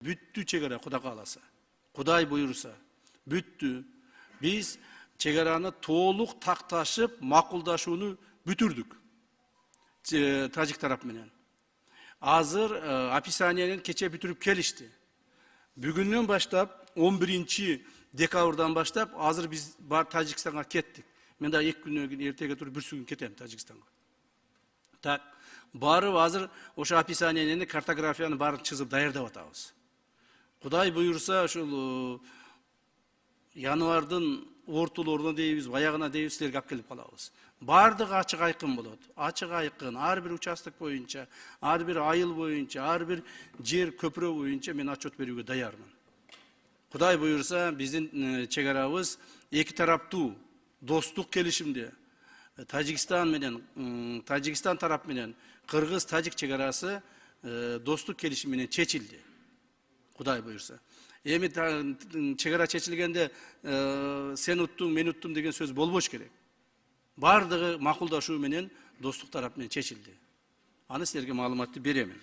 Бүттү чегара Кудай кааласа. Кудай буйруса. Бүттү. Биз чегараны толук такташып, макулдашууну бүтүрдүк. Тажик тарап менен. Азыр описаниянын кече бүтүрүп келишти. Бүгүндөн баштап 11 декабрдан баштап азыр биз бар Тажикстанга кеттик. Мен да 2 күнөн кийин эртеге туруп бүрсү күн кетем Тажикстанга. Так, барып азыр ошо описаниянын картографияны баарын чызып даярдап атабыз. Кудай буйруса ушул январдын ортолоруна дейбиз, аягына дейбиз силерге алып келип калабыз. Бардыгы ачык айкын болот. Ачык айкын, ар бир участок боюнча, ар бир айыл боюнча, ар бир жер көпүрө боюнча мен отчет берүүгө даярмын. Кудай буйруса биздин чегарабыз эки тараптуу достук келишимде Тажикстан тарап менен Кыргыз-Тажик чегарасы достук келишим менен чечилди. Кудай буйруса. Эми чегара чечилгенде сен уттуң, мен уттум деген сөз болбош керек. Бардыгы макулдашуу менен достук тарап менен чечилди. Аны силерге маалыматты беремин.